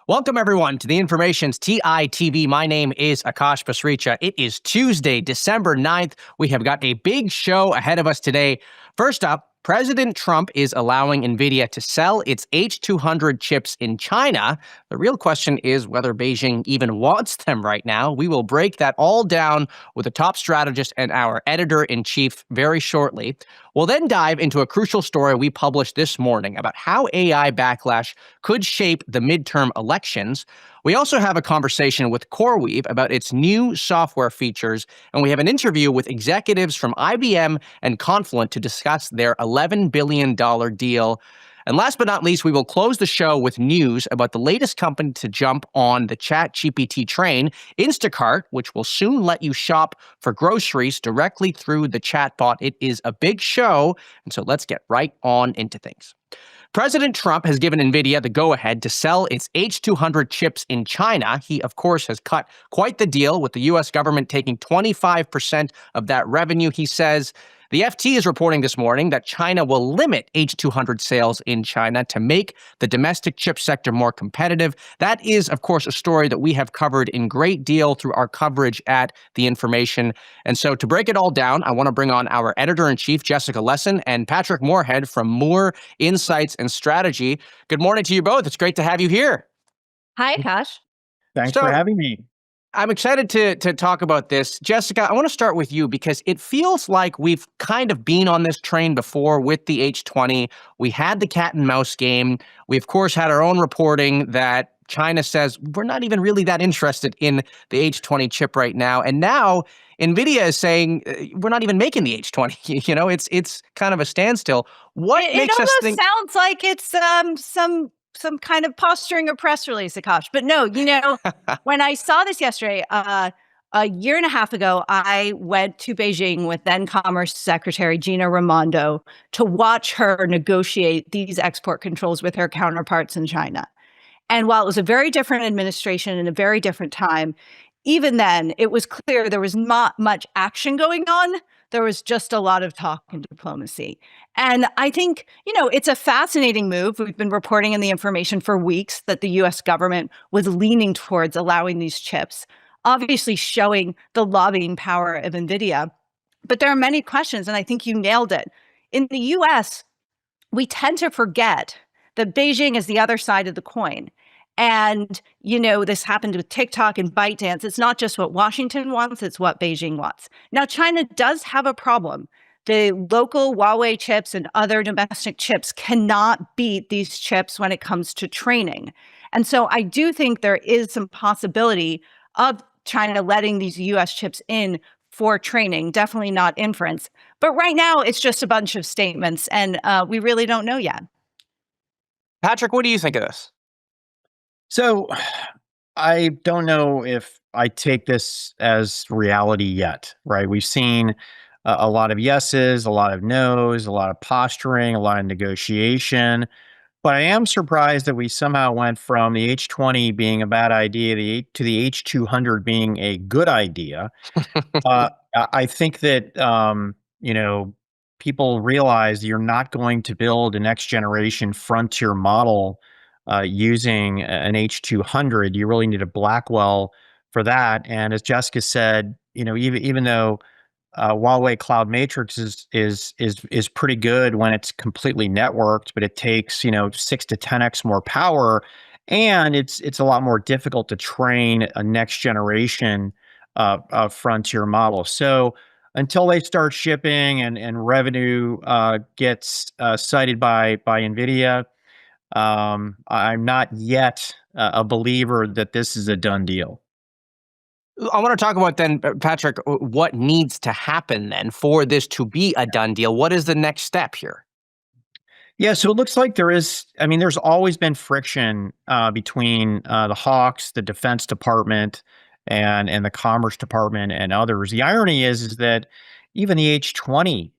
Welcome, everyone, to the Information's TITV. My name is Akash Pasricha. It is Tuesday, December 9th. We have got a big show ahead of us today. First up, President Trump is allowing NVIDIA to sell its H200 chips in China. The real question is whether Beijing even wants them right now. We will break that all down with a top strategist and our editor-in-chief very shortly. We'll then dive into a crucial story we published this morning about how AI backlash could shape the midterm elections. We also have a conversation with CoreWeave about its new software features, and we have an interview with executives from IBM and Confluent to discuss their $11 billion deal. And last but not least, we will close the show with news about the latest company to jump on the ChatGPT train, Instacart, which will soon let you shop for groceries directly through the chatbot. It is a big show, and so let's get right on into things. President Trump has given NVIDIA the go-ahead to sell its H200 chips in China. He, of course, has cut quite the deal, with the U.S. government taking 25% of that revenue. He says the FT is reporting this morning that China will limit H200 sales in China to make the domestic chip sector more competitive. That is, of course, a story that we have covered in great deal through our coverage at The Information. And so to break it all down, I want to bring on our editor-in-chief, Jessica Lessin, and Patrick Moorhead from Moor Insights and Strategy. Good morning to you both. It's great to have you here. Hi, Akash. Thanks for having me. I'm excited to talk about this. Jessica, I want to start with you because it feels like we've kind of been on this train before with the H20. We had the cat and mouse game. We, of course, had our own reporting that China says we're not even really that interested in the H20 chip right now. And now NVIDIA is saying we're not even making the H20. You know, it's kind of a standstill. What makes us think? It almost sounds like it's some kind of posturing or press release, Akash. But no, when I saw this yesterday, a year and a half ago, I went to Beijing with then Commerce Secretary Gina Raimondo to watch her negotiate these export controls with her counterparts in China. And while it was a very different administration and a very different time, even then, it was clear there was not much action going on. There was just a lot of talk and diplomacy. And I think, it's a fascinating move. We've been reporting in The Information for weeks that the US government was leaning towards allowing these chips, obviously showing the lobbying power of NVIDIA. But there are many questions, and I think you nailed it. In the US, we tend to forget that Beijing is the other side of the coin. And, this happened with TikTok and ByteDance. It's not just what Washington wants, it's what Beijing wants. Now, China does have a problem. The local Huawei chips and other domestic chips cannot beat these chips when it comes to training. And so I do think there is some possibility of China letting these US chips in for training, definitely not inference. But right now, it's just a bunch of statements, and we really don't know yet. Patrick, what do you think of this? So I don't know if I take this as reality yet, right? We've seen a lot of yeses, a lot of nos, a lot of posturing, a lot of negotiation. But I am surprised that we somehow went from the H20 being a bad idea to the H200 being a good idea. I think that, people realize you're not going to build a next generation frontier model using an H200. You really need a Blackwell for that. And as Jessica said, even though Huawei Cloud Matrix is pretty good when it's completely networked, but it takes 6 to 10x more power, and it's a lot more difficult to train a next generation frontier model. So until they start shipping and revenue gets cited by NVIDIA, I'm not yet a believer that this is a done deal. I want to talk about then, Patrick, what needs to happen then for this to be a done deal. What is the next step here? Yeah, so it looks like there's always been friction between the Hawks, the Defense Department, and the Commerce Department and others. The irony is that even the H20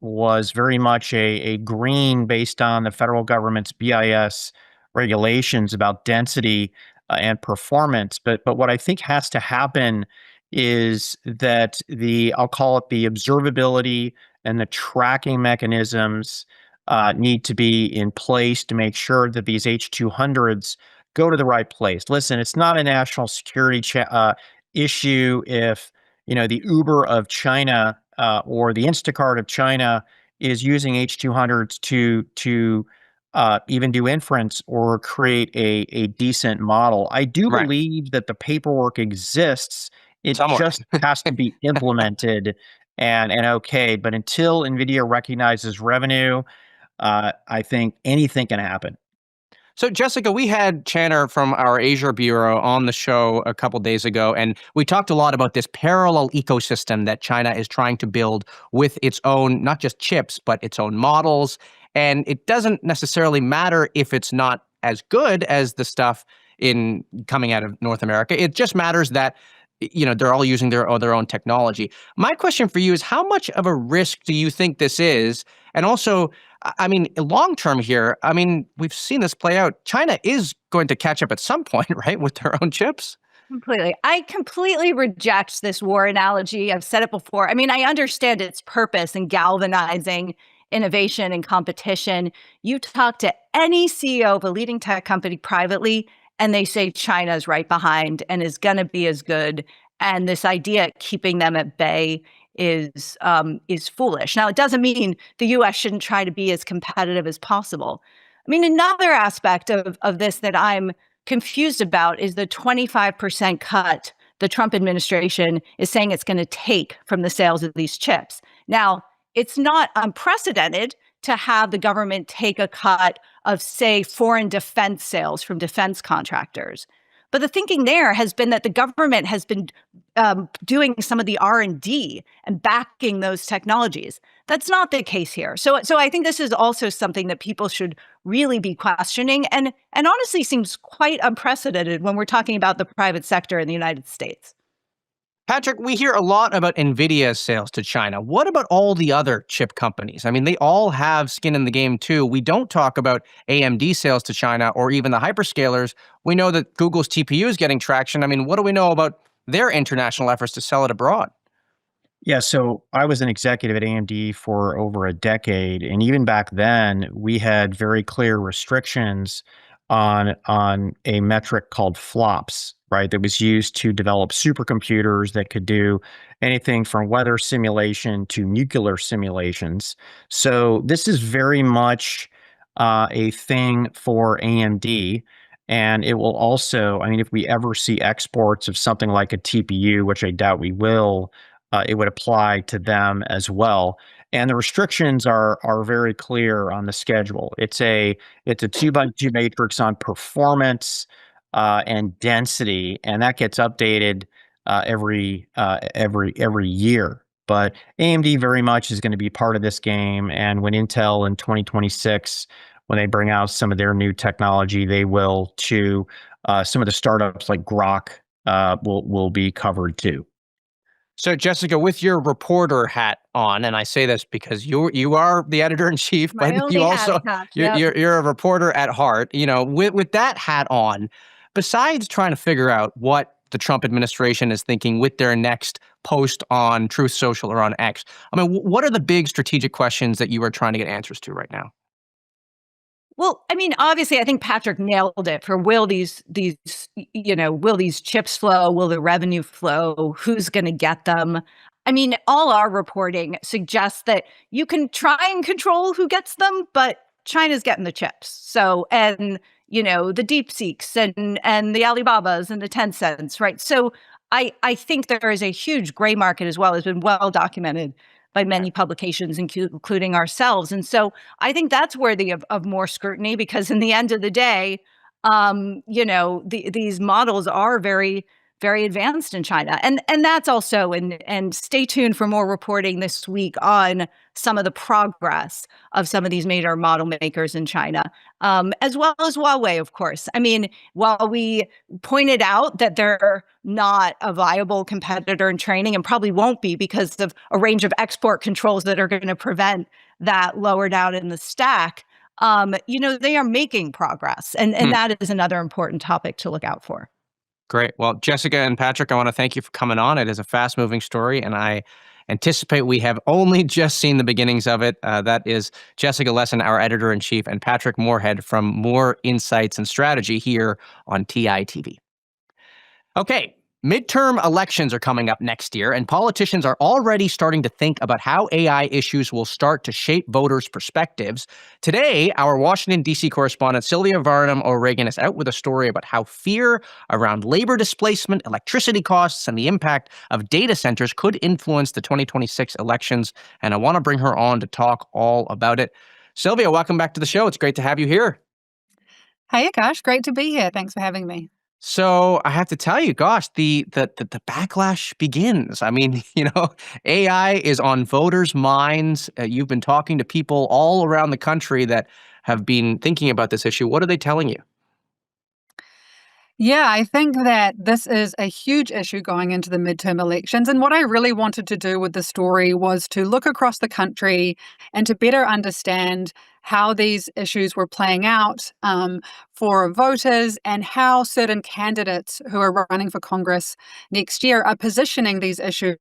was very much a green based on the federal government's BIS regulations about density and performance. But what I think has to happen is that I'll call it the observability and the tracking mechanisms need to be in place to make sure that these H200s go to the right place. Listen, it's not a national security issue if the Uber of China or the Instacart of China is using H200s to even do inference or create a decent model. I do Right. believe that the paperwork exists. It Somewhere. just has to be implemented and okay. But until NVIDIA recognizes revenue, I think anything can happen. So, Jessica, we had Channer from our Asia Bureau on the show a couple days ago, and we talked a lot about this parallel ecosystem that China is trying to build with its own, not just chips, but its own models. And it doesn't necessarily matter if it's not as good as the stuff in coming out of North America. It just matters that they're all using their own technology. My question for you is, how much of a risk do you think this is? And also, I mean, long term here, I mean, we've seen this play out. China is going to catch up at some point, right, with their own chips? Completely. I completely reject this war analogy. I've said it before. I mean, I understand its purpose in galvanizing innovation and competition. You talk to any CEO of a leading tech company privately, and they say China's right behind and is going to be as good. And this idea of keeping them at bay is foolish. Now, it doesn't mean the U.S. shouldn't try to be as competitive as possible. I mean, another aspect of this that I'm confused about is the 25% cut the Trump administration is saying it's going to take from the sales of these chips. Now, it's not unprecedented to have the government take a cut of, say, foreign defense sales from defense contractors. But the thinking there has been that the government has been doing some of the R&D and backing those technologies. That's not the case here. So I think this is also something that people should really be questioning, and honestly seems quite unprecedented when we're talking about the private sector in the United States. Patrick, we hear a lot about NVIDIA's sales to China. What about all the other chip companies? I mean, they all have skin in the game too. We don't talk about AMD sales to China or even the hyperscalers. We know that Google's TPU is getting traction. I mean, what do we know about their international efforts to sell it abroad? Yeah, so I was an executive at AMD for over a decade, and even back then, we had very clear restrictions on a metric called flops, right? That was used to develop supercomputers that could do anything from weather simulation to nuclear simulations. So this is very much a thing for AMD. And it will also, I mean, if we ever see exports of something like a TPU, which I doubt we will, it would apply to them as well. And the restrictions are very clear on the schedule. It's a 2x2 matrix on performance and density, and that gets updated every year. But AMD very much is going to be part of this game. And when Intel in 2026, when they bring out some of their new technology, they will too. Some of the startups like Grok will be covered too. So, Jessica, with your reporter hat on, and I say this because you are the editor in chief, My but only you hat, also Akash. Yep. you're a reporter at heart. With that hat on, besides trying to figure out what the Trump administration is thinking with their next post on Truth Social or on X, I mean, what are the big strategic questions that you are trying to get answers to right now? Well, I mean, obviously, I think Patrick nailed it for will these chips flow? Will the revenue flow? Who's going to get them? I mean, all our reporting suggests that you can try and control who gets them, but China's getting the chips. So, and the DeepSeeks and the Alibabas and the Tencents, right? So, I think there is a huge gray market as well. It's been well documented by many publications, including ourselves. And so I think that's worthy of more scrutiny, because in the end of the day, these models are very, very advanced in China. And that's also, and stay tuned for more reporting this week on some of the progress of some of these major model makers in China, as well as Huawei, of course. I mean, while we pointed out that they're not a viable competitor in training and probably won't be because of a range of export controls that are going to prevent that lower down in the stack, they are making progress. And that is another important topic to look out for. Great. Well, Jessica and Patrick, I want to thank you for coming on. It is a fast-moving story, and I anticipate we have only just seen the beginnings of it. That is Jessica Lessin, our editor-in-chief, and Patrick Moorhead from Moor Insights and Strategy here on TITV. Okay, midterm elections are coming up next year, and politicians are already starting to think about how AI issues will start to shape voters' perspectives. Today, our Washington, D.C. correspondent Sylvia Varnham O'Regan is out with a story about how fear around labor displacement, electricity costs, and the impact of data centers could influence the 2026 elections, and I want to bring her on to talk all about it. Sylvia, welcome back to the show. It's great to have you here. Hey, Akash, great to be here. Thanks for having me. So I have to tell you, gosh, the backlash begins. I mean, AI is on voters' minds. You've been talking to people all around the country that have been thinking about this issue. What are they telling you? Yeah, I think that this is a huge issue going into the midterm elections. And what I really wanted to do with the story was to look across the country and to better understand how these issues were playing out for voters and how certain candidates who are running for Congress next year are positioning these issues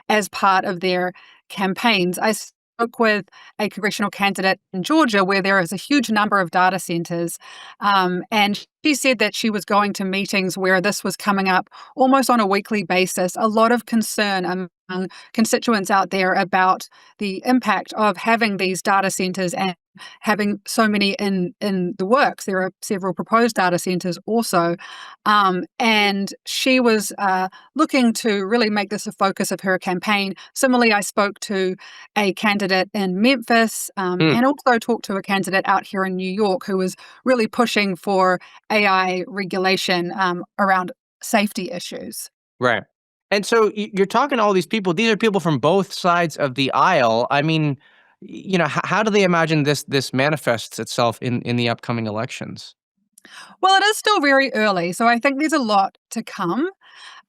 as part of their campaigns. I spoke with a congressional candidate in Georgia where there is a huge number of data centers. And she said that she was going to meetings where this was coming up almost on a weekly basis. A lot of concern among constituents out there about the impact of having these data centers and having so many in the works. There are several proposed data centers also. And she was looking to really make this a focus of her campaign. Similarly, I spoke to a candidate in Memphis and also talked to a candidate out here in New York who was really pushing for AI regulation around safety issues. Right. And so you're talking to all these people. These are people from both sides of the aisle. I mean, how do they imagine this manifests itself in the upcoming elections? Well, it is still very early, so I think there's a lot to come.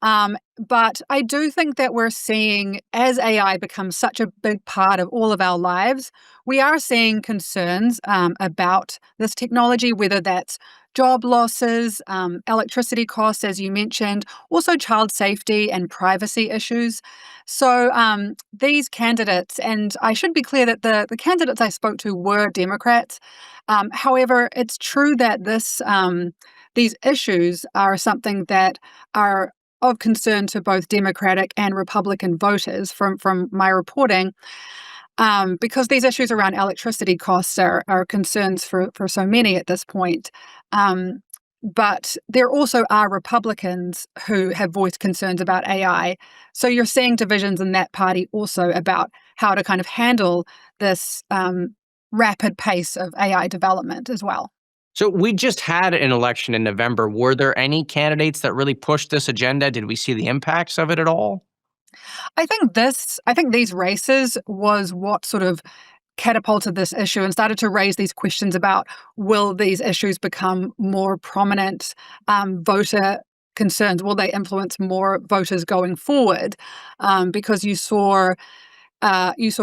But I do think that we're seeing, as AI becomes such a big part of all of our lives, we are seeing concerns about this technology, whether that's job losses, electricity costs, as you mentioned, also child safety and privacy issues. So these candidates, and I should be clear that the candidates I spoke to were Democrats. However, it's true that these issues are something that are of concern to both Democratic and Republican voters from my reporting, because these issues around electricity costs are concerns for so many at this point. But there also are Republicans who have voiced concerns about AI. So you're seeing divisions in that party also about how to kind of handle this rapid pace of AI development as well. So we just had an election in November. Were there any candidates that really pushed this agenda? Did we see the impacts of it at all? I think these races was what sort of catapulted this issue and started to raise these questions about, will these issues become more prominent voter concerns? Will they influence more voters going forward? Because you saw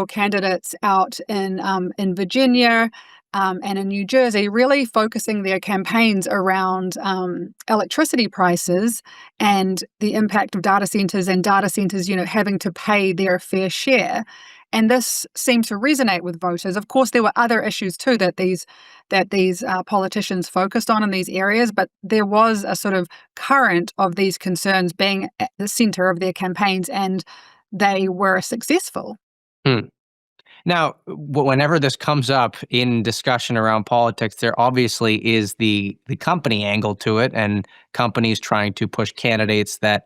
candidates out in Virginia and in New Jersey really focusing their campaigns around electricity prices and the impact of data centers having to pay their fair share. And this seemed to resonate with voters. Of course, there were other issues too that these politicians focused on in these areas, but there was a sort of current of these concerns being at the center of their campaigns, and they were successful. Now, whenever this comes up in discussion around politics, there obviously is the company angle to it, and companies trying to push candidates that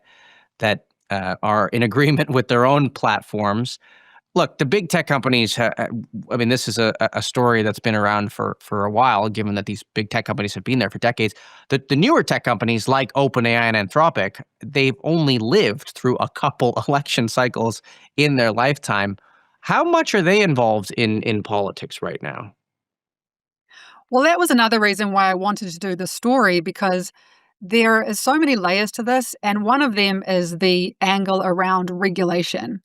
are in agreement with their own platforms. Look, the big tech companies, this is a story that's been around for a while, given that these big tech companies have been there for decades. The newer tech companies like OpenAI and Anthropic, they've only lived through a couple election cycles in their lifetime. How much are they involved in politics right now? Well, that was another reason why I wanted to do the story, because there is so many layers to this, and one of them is the angle around regulation.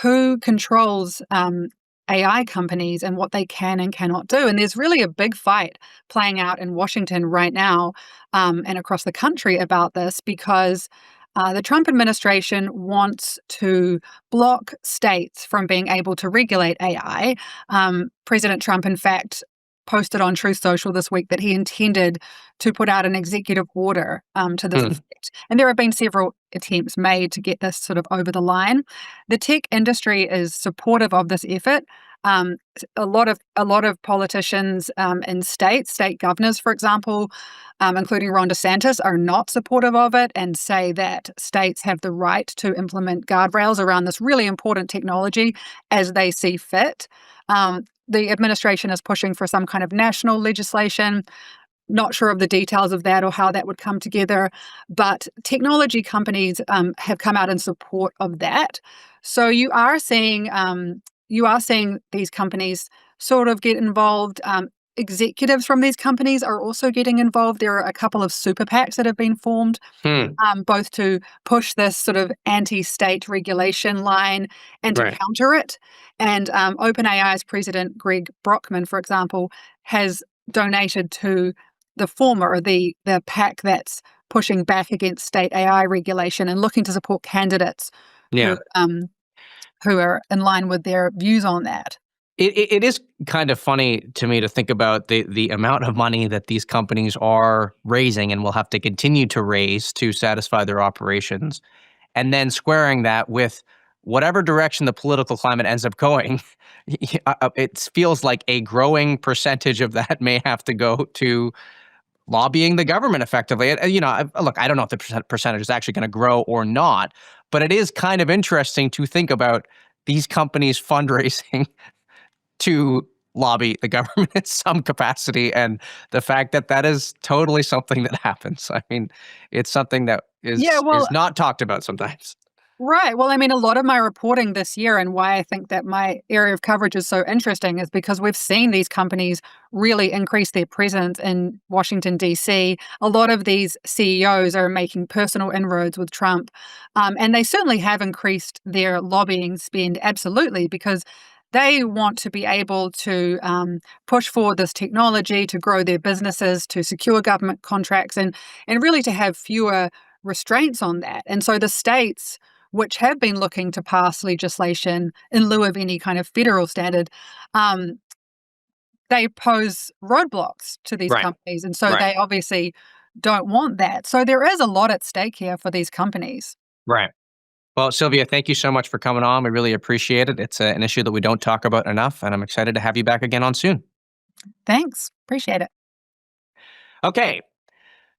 Who controls AI companies and what they can and cannot do? And there's really a big fight playing out in Washington right now and across the country about this, because the Trump administration wants to block states from being able to regulate AI. President Trump, in fact, posted on Truth Social this week that he intended to put out an executive order to this effect. And there have been several attempts made to get this sort of over the line. The tech industry is supportive of this effort. A lot of politicians in state governors, for example, including Ron DeSantis, are not supportive of it and say that states have the right to implement guardrails around this really important technology as they see fit. The administration is pushing for some kind of national legislation. Not sure of the details of that or how that would come together, but technology companies have come out in support of that. So you are seeing these companies sort of get involved. Executives from these companies are also getting involved. There are a couple of super PACs that have been formed, both to push this sort of anti-state regulation line and to counter it. And OpenAI's president, Greg Brockman, for example, has donated to the former, the PAC that's pushing back against state AI regulation and looking to support candidates who are in line with their views on that. It is kind of funny to me to think about the amount of money that these companies are raising and will have to continue to raise to satisfy their operations, and then squaring that with whatever direction the political climate ends up going. It feels like a growing percentage of that may have to go to lobbying the government effectively. Look, I don't know if the percentage is actually going to grow or not, but it is kind of interesting to think about these companies fundraising to lobby the government in some capacity, and the fact that that is totally something that happens. I mean, it's something that is not talked about sometimes. Right. Well, I mean, a lot of my reporting this year and why I think that my area of coverage is so interesting is because we've seen these companies really increase their presence in Washington, D.C. A lot of these CEOs are making personal inroads with Trump, and they certainly have increased their lobbying spend, absolutely, because they want to be able to push forward this technology, to grow their businesses, to secure government contracts, and really to have fewer restraints on that. And so the states, which have been looking to pass legislation in lieu of any kind of federal standard, they pose roadblocks to these companies. And so they obviously don't want that. So there is a lot at stake here for these companies. Right. Well, Sylvia, thank you so much for coming on. We really appreciate it. It's an issue that we don't talk about enough, and I'm excited to have you back again on soon. Thanks. Appreciate it. Okay.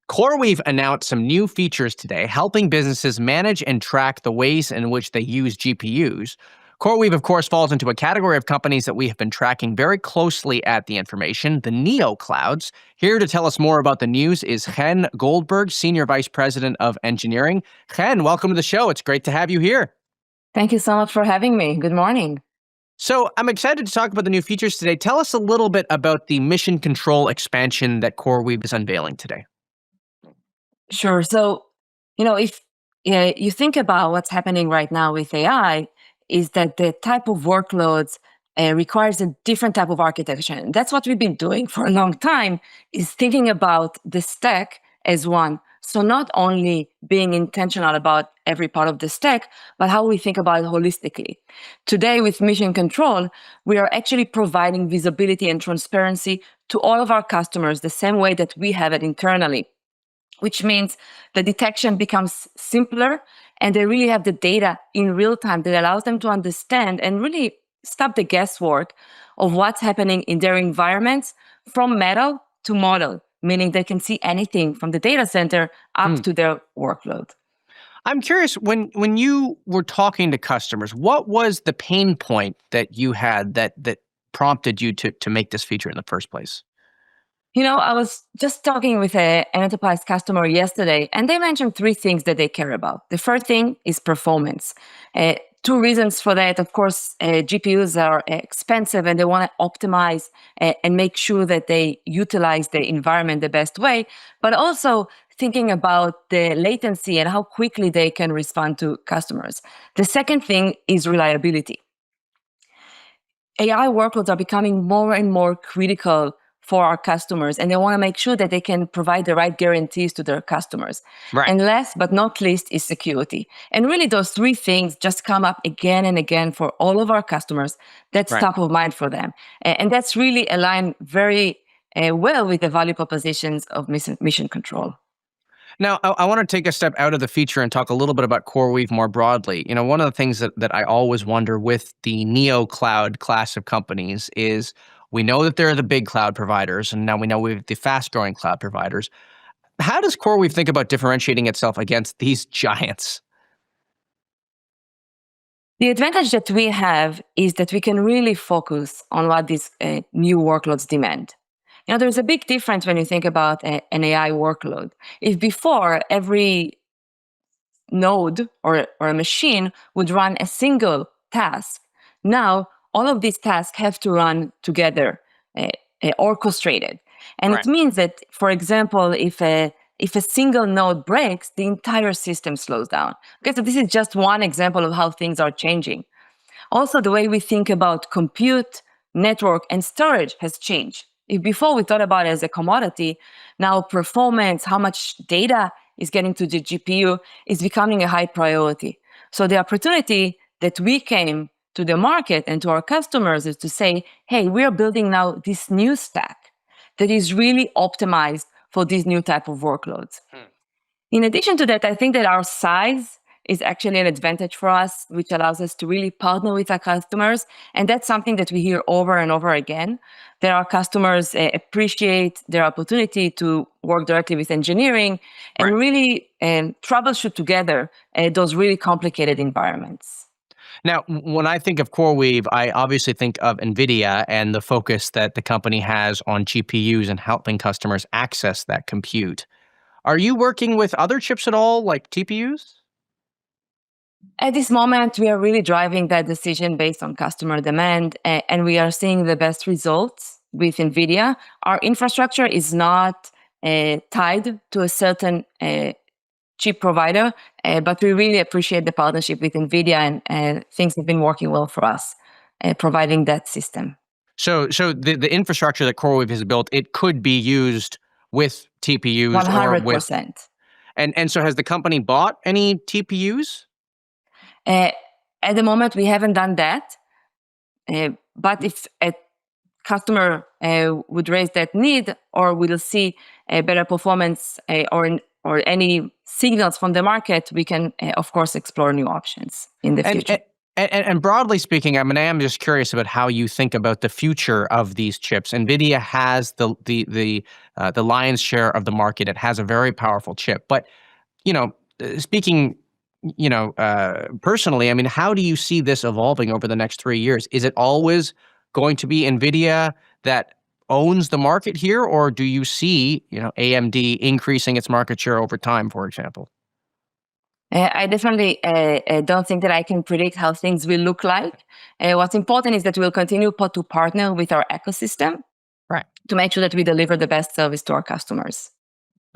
CoreWeave announced some new features today, helping businesses manage and track the ways in which they use GPUs. CoreWeave, of course, falls into a category of companies that we have been tracking very closely at the information, the neoclouds. Here to tell us more about the news is Chen Goldberg, Senior Vice President of Engineering. Chen, welcome to the show. It's great to have you here. Thank you so much for having me. Good morning. So I'm excited to talk about the new features today. Tell us a little bit about the mission control expansion that CoreWeave is unveiling today. Sure. So, if you think about what's happening right now with AI, is that the type of workloads requires a different type of architecture. And that's what we've been doing for a long time, is thinking about the stack as one. So not only being intentional about every part of the stack, but how we think about it holistically. Today with Mission Control, we are actually providing visibility and transparency to all of our customers the same way that we have it internally, which means the detection becomes simpler and they really have the data in real time that allows them to understand and really stop the guesswork of what's happening in their environments from metal to model, meaning they can see anything from the data center up to their workload. I'm curious, when you were talking to customers, what was the pain point that you had that prompted you to make this feature in the first place? I was just talking with an enterprise customer yesterday, and they mentioned three things that they care about. The first thing is performance. Two reasons for that. Of course, GPUs are expensive, and they want to optimize and make sure that they utilize the environment the best way, but also thinking about the latency and how quickly they can respond to customers. The second thing is reliability. AI workloads are becoming more and more critical for our customers, and they want to make sure that they can provide the right guarantees to their customers. Right. And last but not least is security. And really those three things just come up again and again for all of our customers. That's Right. top of mind for them. And that's really aligned very well with the value propositions of mission control. Now, I want to take a step out of the feature and talk a little bit about CoreWeave more broadly. One of the things that I always wonder with the neo cloud class of companies is we know that there are the big cloud providers, and now we know we have the fast-growing cloud providers. How does CoreWeave think about differentiating itself against these giants? The advantage that we have is that we can really focus on what these new workloads demand. There's a big difference when you think about an AI workload. If before every node or a machine would run a single task, now all of these tasks have to run together, orchestrated. And Right. it means that, for example, if a single node breaks, the entire system slows down. Okay, so this is just one example of how things are changing. Also, the way we think about compute, network, and storage has changed. If before we thought about it as a commodity, now performance, how much data is getting to the GPU is becoming a high priority. So the opportunity that we came to the market and to our customers is to say, hey, we are building now this new stack that is really optimized for these new type of workloads. In addition to that, I think that our size is actually an advantage for us, which allows us to really partner with our customers. And that's something that we hear over and over again, that our customers appreciate their opportunity to work directly with engineering and really troubleshoot together those really complicated environments. Now, when I think of CoreWeave, I obviously think of NVIDIA and the focus that the company has on GPUs and helping customers access that compute. Are you working with other chips at all, like TPUs? At this moment, we are really driving that decision based on customer demand, and we are seeing the best results with NVIDIA. Our infrastructure is not tied to a certain chip provider, but we really appreciate the partnership with NVIDIA, and things have been working well for us, providing that system. So the infrastructure that CoreWeave has built, it could be used with TPUs 100%. And so has the company bought any TPUs? At the moment, we haven't done that. But if a customer would raise that need, or we'll see a better performance or any signals from the market, we can, of course, explore new options in the future. And broadly speaking, I am just curious about how you think about the future of these chips. NVIDIA has the lion's share of the market. It has a very powerful chip. But, speaking personally, how do you see this evolving over the next 3 years? Is it always going to be NVIDIA that owns the market here, or do you see, AMD increasing its market share over time, for example? I definitely don't think that I can predict how things will look like. What's important is that we'll continue to partner with our ecosystem, right, to make sure that we deliver the best service to our customers.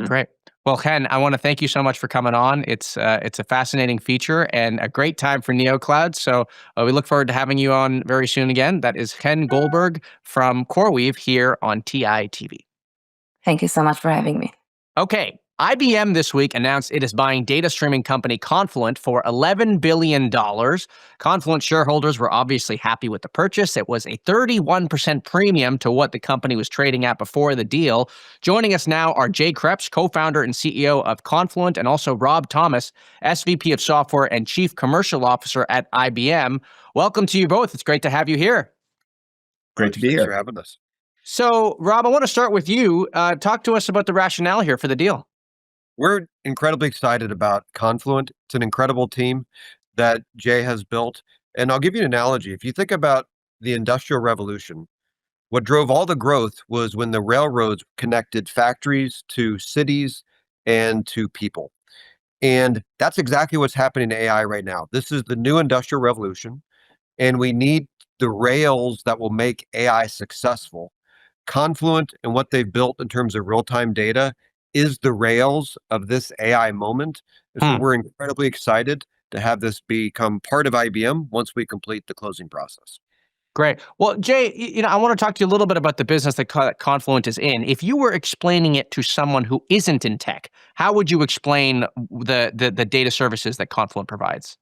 Great. Well, Chen, I want to thank you so much for coming on. It's a fascinating feature and a great time for NeoCloud. So we look forward to having you on very soon again. That is Chen Goldberg from CoreWeave here on TITV. Thank you so much for having me. Okay. IBM this week announced it is buying data streaming company Confluent for $11 billion. Confluent shareholders were obviously happy with the purchase. It was a 31% premium to what the company was trading at before the deal. Joining us now are Jay Kreps, co-founder and CEO of Confluent, and also Rob Thomas, SVP of Software and Chief Commercial Officer at IBM. Welcome to you both. It's great to have you here. Great to be here. Thanks for having us. So, Rob, I want to start with you. Talk to us about the rationale here for the deal. We're incredibly excited about Confluent. It's an incredible team that Jay has built. And I'll give you an analogy. If you think about the Industrial Revolution, what drove all the growth was when the railroads connected factories to cities and to people. And that's exactly what's happening to AI right now. This is the new Industrial Revolution, and we need the rails that will make AI successful. Confluent and what they've built in terms of real-time data is the rails of this AI moment. And so we're incredibly excited to have this become part of IBM once we complete the closing process. Great. Well, Jay, I want to talk to you a little bit about the business that Confluent is in. If you were explaining it to someone who isn't in tech, how would you explain the data services that Confluent provides?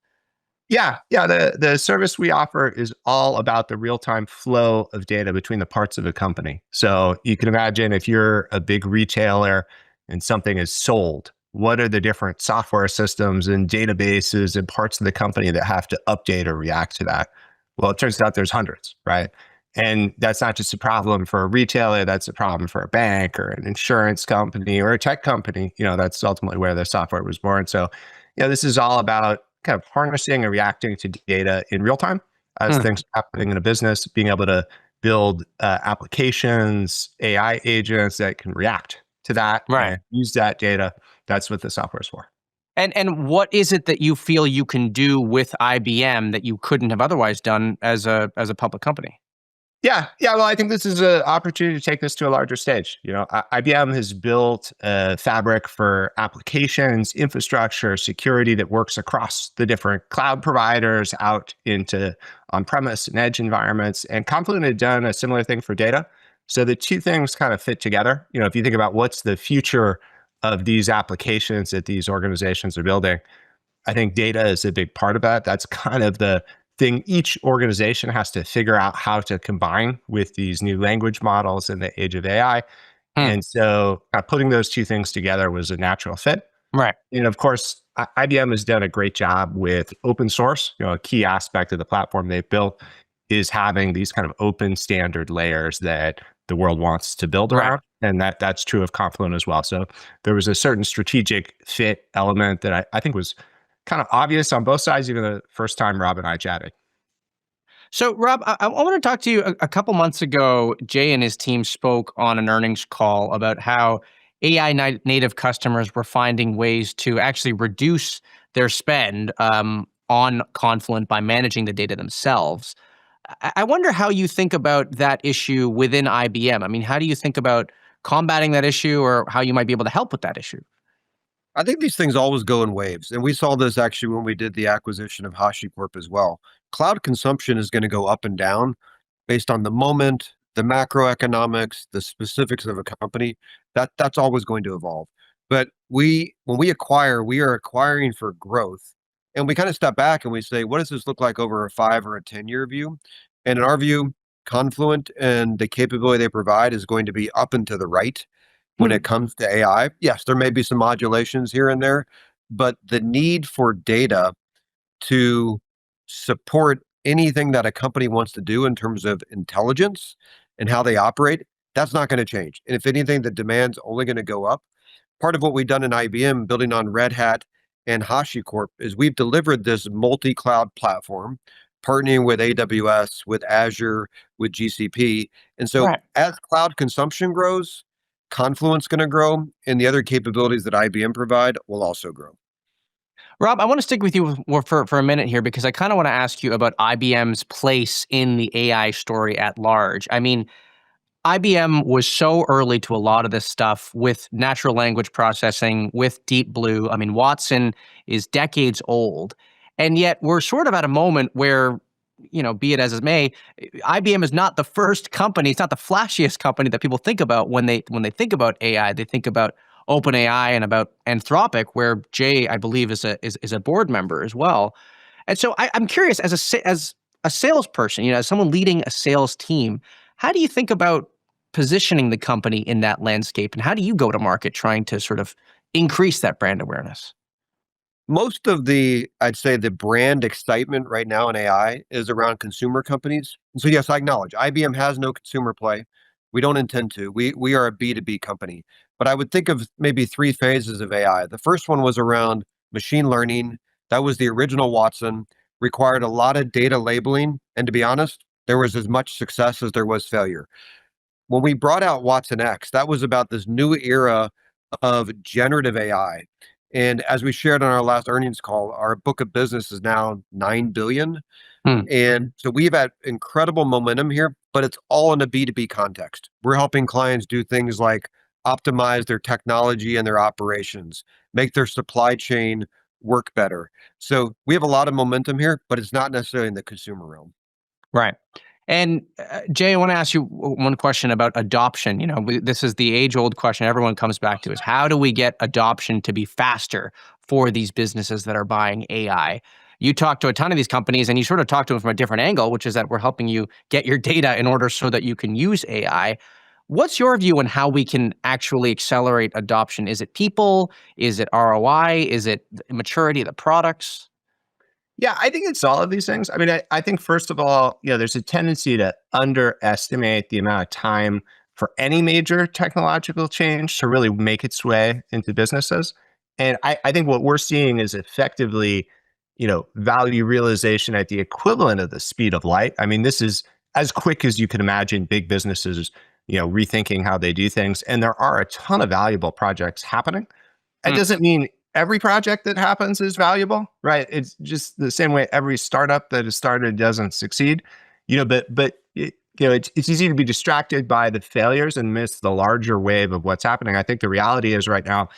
Yeah. The service we offer is all about the real-time flow of data between the parts of a company. So you can imagine if you're a big retailer and something is sold, what are the different software systems and databases and parts of the company that have to update or react to that? Well, it turns out there's hundreds, right? And that's not just a problem for a retailer, that's a problem for a bank or an insurance company or a tech company. That's ultimately where the software was born. So, this is all about kind of harnessing and reacting to data in real time as things are happening in a business, being able to build applications, AI agents that can react to that and use that data. That's what the software is for. And what is it that you feel you can do with IBM that you couldn't have otherwise done as a public company? Yeah. Well, I think this is an opportunity to take this to a larger stage. IBM has built a fabric for applications, infrastructure, security that works across the different cloud providers out into on-premise and edge environments. And Confluent had done a similar thing for data. So the two things kind of fit together. If you think about what's the future of these applications that these organizations are building, I think data is a big part of that. That's kind of the thing each organization has to figure out how to combine with these new language models in the age of AI. And so putting those two things together was a natural fit. Right. And of course, IBM has done a great job with open source. A key aspect of the platform they've built is having these kind of open standard layers that the world wants to build around. And that's true of Confluent as well. So there was a certain strategic fit element that I think was kind of obvious on both sides, even the first time Rob and I chatted. So, Rob, I want to talk to you. A couple months ago, Jay and his team spoke on an earnings call about how AI native customers were finding ways to actually reduce their spend on Confluent by managing the data themselves. I wonder how you think about that issue within IBM. I mean, how do you think about combating that issue, or how you might be able to help with that issue? I think these things always go in waves. And we saw this actually when we did the acquisition of HashiCorp as well. Cloud consumption is going to go up and down based on the moment, the macroeconomics, the specifics of a company. That's always going to evolve. But when we acquire, we are acquiring for growth. And we kind of step back and we say, what does this look like over a 5 or a 10-year view? And in our view, Confluent and the capability they provide is going to be up and to the right when it comes to AI. Yes, there may be some modulations here and there, but the need for data to support anything that a company wants to do in terms of intelligence and how they operate, that's not going to change. And if anything, the demand's only going to go up. Part of what we've done in IBM, building on Red Hat and HashiCorp, is we've delivered this multi-cloud platform, partnering with AWS, with Azure, with GCP. And so as cloud consumption grows, Confluent's going to grow, and the other capabilities that IBM provide will also grow. Rob, I want to stick with you for a minute here, because I kind of want to ask you about IBM's place in the AI story at large. I mean, IBM was so early to a lot of this stuff with natural language processing, with Deep Blue. I mean, Watson is decades old, and yet we're sort of at a moment where, be it as it may, IBM is not the first company. It's not the flashiest company that people think about when they think about AI. They think about OpenAI and about Anthropic, where Jay, I believe, is a board member as well. And so I'm curious, as a salesperson, as someone leading a sales team, how do you think about positioning the company in that landscape, and how do you go to market trying to sort of increase that brand awareness? Most of I'd say the brand excitement right now in AI is around consumer companies. And so yes, I acknowledge IBM has no consumer play. We don't intend to. We are a B2B company. But I would think of maybe 3 phases of AI. The first one was around machine learning. That was the original Watson, required a lot of data labeling. And to be honest, there was as much success as there was failure. When we brought out Watson X, that was about this new era of generative AI. And as we shared on our last earnings call, our book of business is now $9 billion. And so we've had incredible momentum here, but it's all in a B2B context. We're helping clients do things like optimize their technology and their operations, make their supply chain work better. So we have a lot of momentum here, but it's not necessarily in the consumer realm. Right. And Jay, I want to ask you one question about adoption. This is the age-old question everyone comes back to: is how do we get adoption to be faster for these businesses that are buying AI? You talk to a ton of these companies, and you sort of talk to them from a different angle, which is that we're helping you get your data in order so that you can use AI. What's your view on how we can actually accelerate adoption? Is it people? Is it ROI? Is it maturity of the products? Yeah, I think it's all of these things. I mean, I think first of all, there's a tendency to underestimate the amount of time for any major technological change to really make its way into businesses. And I think what we're seeing is effectively, value realization at the equivalent of the speed of light. I mean, this is as quick as you can imagine big businesses, rethinking how they do things. And there are a ton of valuable projects happening. It doesn't mean every project that happens is valuable, right? It's just the same way every startup that is started doesn't succeed, it's easy to be distracted by the failures and miss the larger wave of what's happening. I think the reality is right now,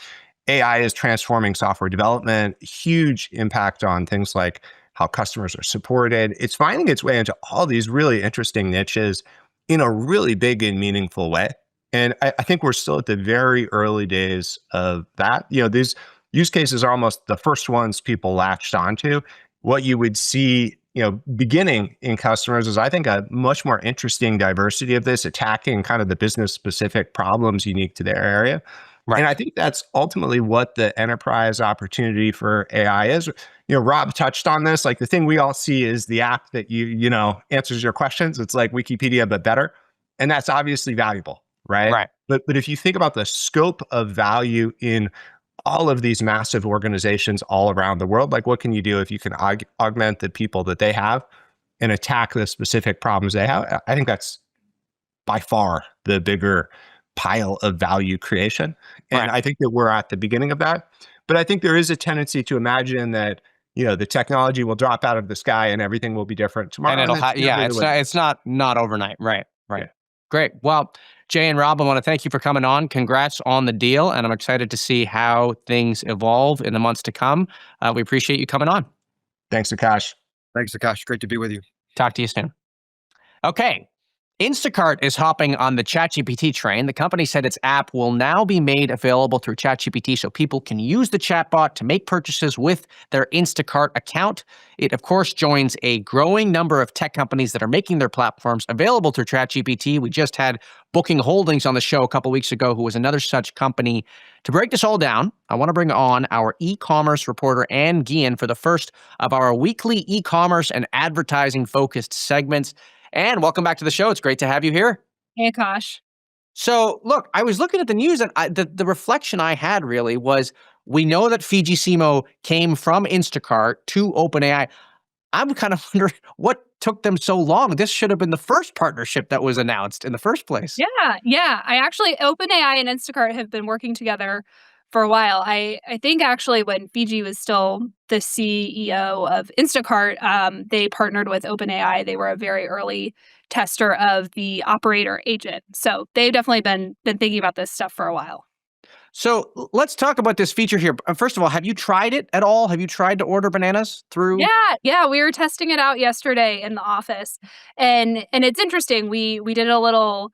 AI is transforming software development, huge impact on things like how customers are supported. It's finding its way into all these really interesting niches in a really big and meaningful way. And I think we're still at the very early days of that. These use cases are almost the first ones people latched onto. What you would see, beginning in customers is, I think, a much more interesting diversity of this, attacking kind of the business specific problems unique to their area. Right. And I think that's ultimately what the enterprise opportunity for AI is. Rob touched on this. Like, the thing we all see is the app that answers your questions. It's like Wikipedia, but better. And that's obviously valuable, right? Right. But if you think about the scope of value in all of these massive organizations all around the world, like, what can you do if you can augment the people that they have and attack the specific problems they have? I think that's by far the bigger pile of value creation. And I think that we're at the beginning of that. But I think there is a tendency to imagine that, the technology will drop out of the sky and everything will be different tomorrow. And it's not overnight. Right. Yeah. Great. Well, Jay and Rob, I want to thank you for coming on. Congrats on the deal. And I'm excited to see how things evolve in the months to come. We appreciate you coming on. Thanks, Akash. Thanks, Akash. Great to be with you. Talk to you soon. Okay. Instacart is hopping on the ChatGPT train. The company said its app will now be made available through ChatGPT so people can use the chatbot to make purchases with their Instacart account. It, of course, joins a growing number of tech companies that are making their platforms available through ChatGPT. We just had Booking Holdings on the show a couple weeks ago, who was another such company. To break this all down, I want to bring on our e-commerce reporter Ann Gehan for the first of our weekly e-commerce and advertising-focused segments. And welcome back to the show. It's great to have you here. Hey, Akash. So, look, I was looking at the news, and the reflection I had really was, we know that Fujisimo came from Instacart to OpenAI. I'm kind of wondering what took them so long. This should have been the first partnership that was announced in the first place. Yeah. OpenAI and Instacart have been working together for a while. I think actually when Fiji was still the CEO of Instacart, they partnered with OpenAI. They were a very early tester of the operator agent. So they've definitely been thinking about this stuff for a while. So let's talk about this feature here. First of all, have you tried it at all? Have you tried to order bananas through? Yeah. We were testing it out yesterday in the office, and it's interesting. We did a little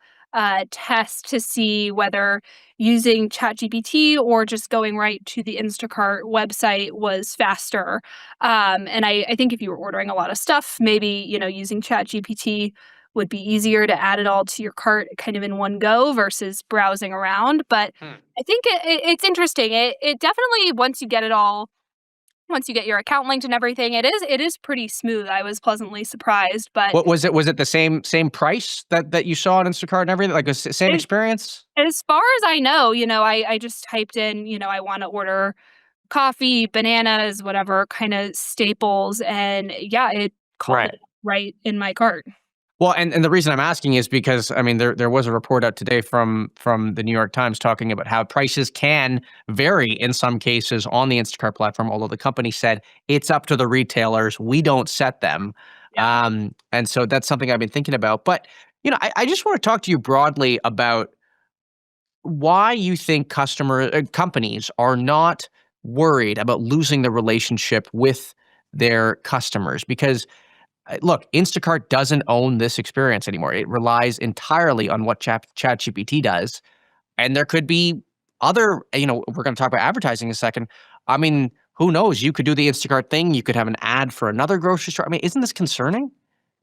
test to see whether using ChatGPT or just going right to the Instacart website was faster. And I think if you were ordering a lot of stuff, maybe, using ChatGPT would be easier to add it all to your cart kind of in one go versus browsing around. But I think it's interesting. It definitely, once you get your account linked and everything, it is pretty smooth. I was pleasantly surprised. But what was it? Was it the same price that you saw on Instacart and everything? Like the same experience? As far as I know, I just typed in, I want to order coffee, bananas, whatever kind of staples, and it called it right in my cart. Well, and the reason I'm asking is because, I mean, there was a report out today from the New York Times talking about how prices can vary in some cases on the Instacart platform, although the company said it's up to the retailers. We don't set them. Yeah. And so that's something I've been thinking about. But, I just want to talk to you broadly about why you think companies are not worried about losing the relationship with their customers. Because look, Instacart doesn't own this experience anymore. It relies entirely on what ChatGPT does. And there could be other, we're going to talk about advertising in a second. I mean, who knows? You could do the Instacart thing. You could have an ad for another grocery store. I mean, isn't this concerning?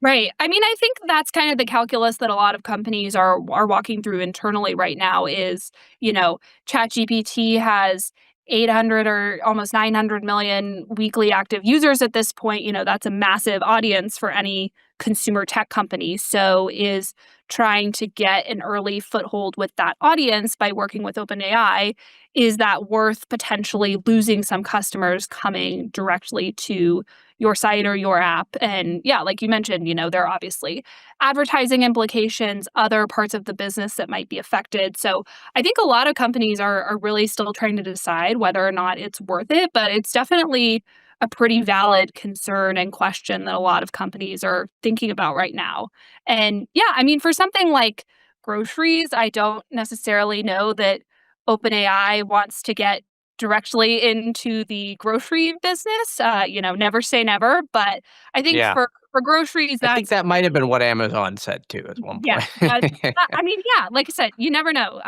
Right. I mean, I think that's kind of the calculus that a lot of companies are walking through internally right now is, ChatGPT has 800 or almost 900 million weekly active users at this point. That's a massive audience for any consumer tech company. So is trying to get an early foothold with that audience by working with OpenAI, is that worth potentially losing some customers coming directly to your site or your app? And yeah, like you mentioned, there are obviously advertising implications, other parts of the business that might be affected. So I think a lot of companies are really still trying to decide whether or not it's worth it, but it's definitely a pretty valid concern and question that a lot of companies are thinking about right now. And yeah, I mean, for something like groceries, I don't necessarily know that OpenAI wants to get directly into the grocery business. Never say never, but I think Yeah. for groceries, I think that might have been what Amazon said too at one point. I mean, yeah, like I said, you never know.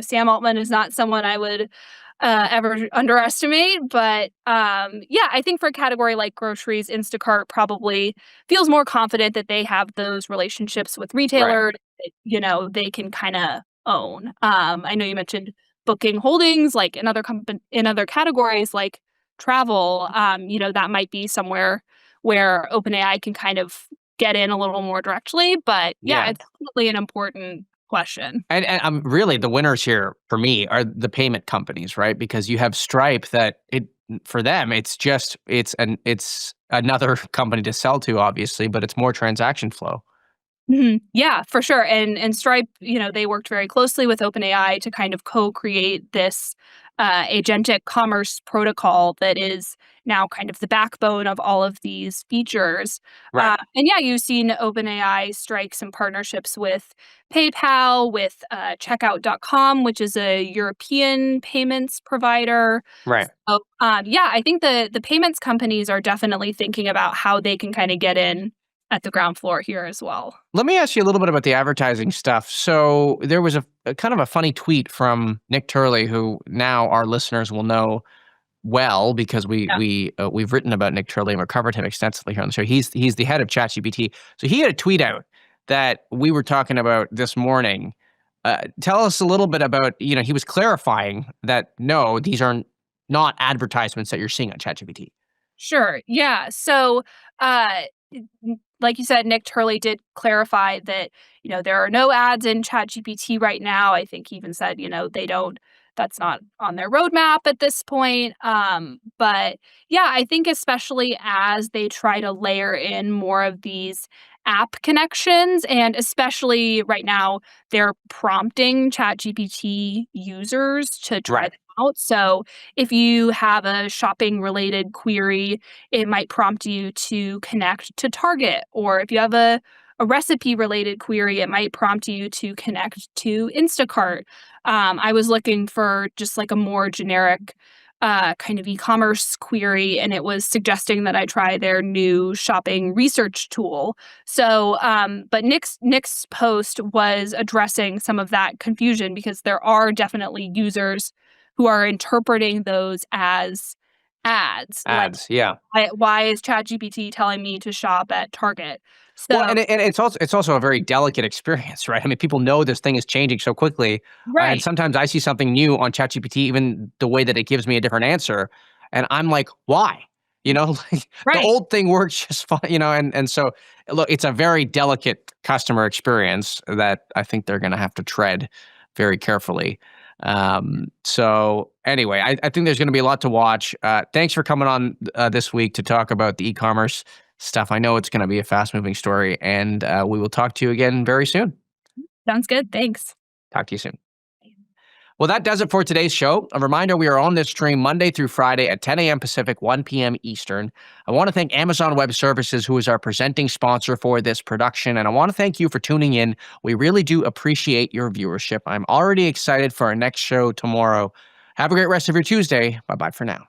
Sam Altman is not someone I would ever underestimate, but yeah, I think for a category like groceries, Instacart probably feels more confident that they have those relationships with retailers. That, they can kind of own. I know you mentioned booking holdings, like in other categories like travel. That might be somewhere where OpenAI can kind of get in a little more directly. But yeah. It's definitely an important question. And really the winners here for me are the payment companies, right? Because you have Stripe that for them it's another company to sell to, obviously, but it's more transaction flow. Mm-hmm. Yeah, for sure. And Stripe, they worked very closely with OpenAI to kind of co-create this agentic commerce protocol that is now kind of the backbone of all of these features. Right. And yeah, you've seen OpenAI strike some partnerships with PayPal, with Checkout.com, which is a European payments provider. Right. So, yeah, I think the payments companies are definitely thinking about how they can kind of get in at the ground floor here as well. Let me ask you a little bit about the advertising stuff. So there was a kind of a funny tweet from Nick Turley, who now our listeners will know well because we've written about Nick Turley and we've covered him extensively here on the show. He's the head of ChatGPT. So he had a tweet out that we were talking about this morning. Tell us a little bit about, he was clarifying that no, these are not advertisements that you're seeing on ChatGPT. Sure. Yeah. So, like you said, Nick Turley did clarify that, there are no ads in ChatGPT right now. I think he even said, that's not on their roadmap at this point. But yeah, I think especially as they try to layer in more of these app connections, and especially right now, they're prompting ChatGPT users to try them out. So if you have a shopping related query, it might prompt you to connect to Target. Or if you have a recipe related query, it might prompt you to connect to Instacart. I was looking for just like a more generic kind of e-commerce query, and it was suggesting that I try their new shopping research tool. So, but Nick's post was addressing some of that confusion because there are definitely users who are interpreting those as ads. Yeah. Why is ChatGPT telling me to shop at Target? So, well, and it's also a very delicate experience, right? I mean, people know this thing is changing so quickly, right. And sometimes I see something new on ChatGPT, even the way that it gives me a different answer, and I'm like, why? The old thing works just fine, and so look, it's a very delicate customer experience that I think they're going to have to tread very carefully. So anyway, I think there's going to be a lot to watch. Thanks for coming on this week to talk about the e-commerce stuff. I know it's going to be a fast-moving story, and we will talk to you again very soon. Sounds good. Thanks. Talk to you soon. Well, that does it for today's show. A reminder, we are on this stream Monday through Friday at 10 a.m. Pacific, 1 p.m. Eastern. I want to thank Amazon Web Services, who is our presenting sponsor for this production, and I want to thank you for tuning in. We really do appreciate your viewership. I'm already excited for our next show tomorrow. Have a great rest of your Tuesday. Bye-bye for now.